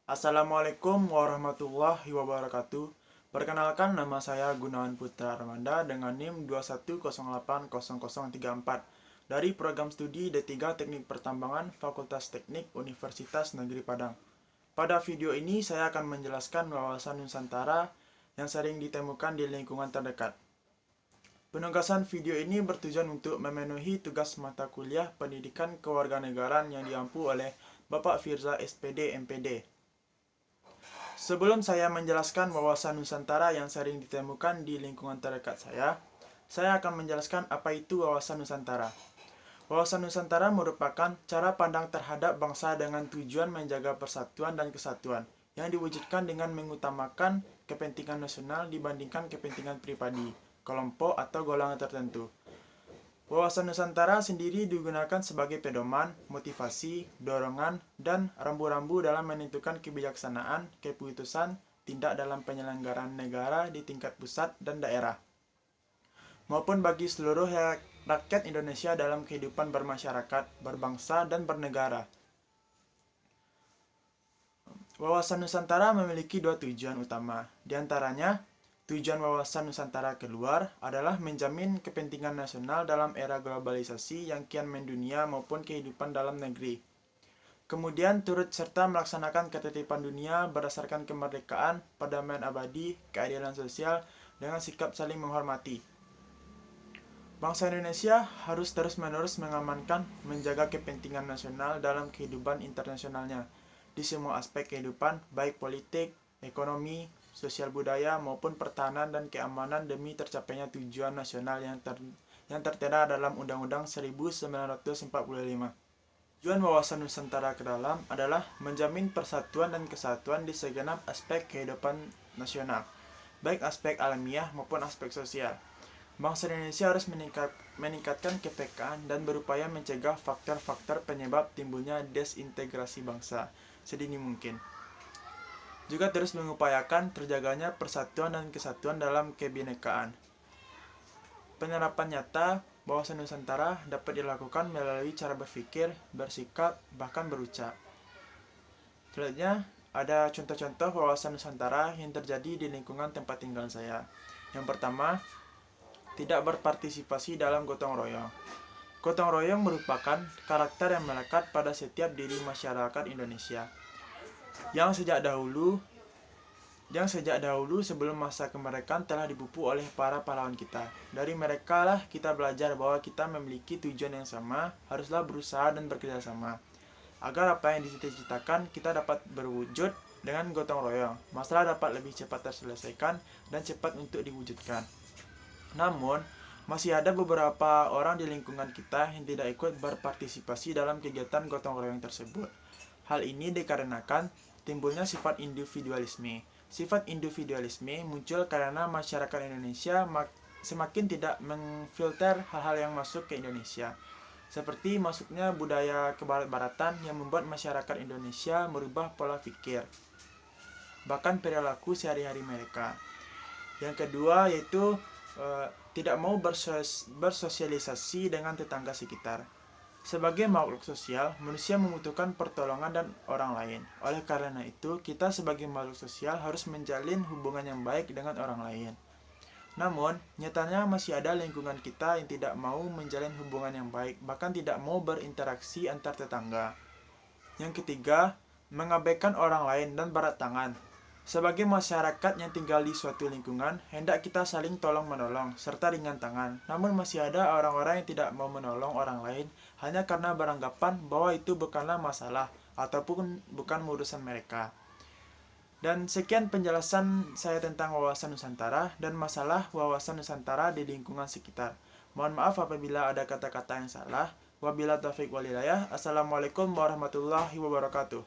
Assalamualaikum warahmatullahi wabarakatuh. Perkenalkan, nama saya Gunawan Putra Armanda dengan NIM 210800034 dari program studi D3 Teknik Pertambangan Fakultas Teknik Universitas Negeri Padang. Pada video ini saya akan menjelaskan wawasan Nusantara yang sering ditemukan di lingkungan terdekat. Penugasan video ini bertujuan untuk memenuhi tugas mata kuliah Pendidikan Kewarganegaraan yang diampu oleh Bapak Firza SPD MPD. Sebelum saya menjelaskan wawasan Nusantara yang sering ditemukan di lingkungan terdekat saya akan menjelaskan apa itu wawasan Nusantara. Wawasan Nusantara merupakan cara pandang terhadap bangsa dengan tujuan menjaga persatuan dan kesatuan yang diwujudkan dengan mengutamakan kepentingan nasional dibandingkan kepentingan pribadi, kelompok atau golongan tertentu. Wawasan Nusantara sendiri digunakan sebagai pedoman, motivasi, dorongan, dan rambu-rambu dalam menentukan kebijaksanaan, keputusan, tindak dalam penyelenggaraan negara di tingkat pusat dan daerah, maupun bagi seluruh rakyat Indonesia dalam kehidupan bermasyarakat, berbangsa, dan bernegara. Wawasan Nusantara memiliki dua tujuan utama, di antaranya tujuan wawasan Nusantara keluar adalah menjamin kepentingan nasional dalam era globalisasi yang kian mendunia maupun kehidupan dalam negeri. Kemudian turut serta melaksanakan ketertiban dunia berdasarkan kemerdekaan, perdamaian abadi, keadilan sosial, dengan sikap saling menghormati. Bangsa Indonesia harus terus-menerus mengamankan, menjaga kepentingan nasional dalam kehidupan internasionalnya di semua aspek kehidupan, baik politik, ekonomi, sosial budaya maupun pertahanan dan keamanan demi tercapainya tujuan nasional yang tertera dalam Undang-Undang 1945. Tujuan wawasan Nusantara ke dalam adalah menjamin persatuan dan kesatuan di segenap aspek kehidupan nasional, baik aspek alamiah maupun aspek sosial. Bangsa Indonesia harus meningkatkan kepekaan dan berupaya mencegah faktor-faktor penyebab timbulnya desintegrasi bangsa sedini mungkin. Juga terus mengupayakan terjaganya persatuan dan kesatuan dalam kebinekaan. Penerapan nyata wawasan Nusantara dapat dilakukan melalui cara berpikir, bersikap, bahkan berucap. Selanjutnya, ada contoh-contoh wawasan Nusantara yang terjadi di lingkungan tempat tinggal saya. Yang pertama, tidak berpartisipasi dalam gotong royong. Gotong royong merupakan karakter yang melekat pada setiap diri masyarakat Indonesia. Yang sejak dahulu sebelum masa kemerdekaan telah dipupuk oleh para pahlawan kita. Dari mereka lah kita belajar bahwa kita memiliki tujuan yang sama, haruslah berusaha dan bekerja sama. Agar apa yang dicita-citakan kita dapat berwujud dengan gotong royong, masalah dapat lebih cepat terselesaikan dan cepat untuk diwujudkan. Namun, masih ada beberapa orang di lingkungan kita yang tidak ikut berpartisipasi dalam kegiatan gotong royong tersebut. Hal ini dikarenakan timbulnya sifat individualisme. Sifat individualisme muncul karena masyarakat Indonesia semakin tidak memfilter hal-hal yang masuk ke Indonesia. Seperti masuknya budaya kebarat-baratan yang membuat masyarakat Indonesia merubah pola pikir, bahkan perilaku sehari-hari mereka. Yang kedua yaitu tidak mau bersosialisasi dengan tetangga sekitar. Sebagai makhluk sosial, manusia membutuhkan pertolongan dan orang lain. Oleh karena itu, kita sebagai makhluk sosial harus menjalin hubungan yang baik dengan orang lain. Namun, nyatanya masih ada lingkungan kita yang tidak mau menjalin hubungan yang baik, bahkan tidak mau berinteraksi antar tetangga. Yang ketiga, mengabaikan orang lain dan barat tangan. Sebagai masyarakat yang tinggal di suatu lingkungan, hendak kita saling tolong-menolong, serta ringan tangan. Namun masih ada orang-orang yang tidak mau menolong orang lain, hanya karena beranggapan bahwa itu bukanlah masalah, ataupun bukan urusan mereka. Dan sekian penjelasan saya tentang wawasan Nusantara, dan masalah wawasan Nusantara di lingkungan sekitar. Mohon maaf apabila ada kata-kata yang salah. Wabillahi taufiq wal hidayah. Assalamualaikum warahmatullahi wabarakatuh.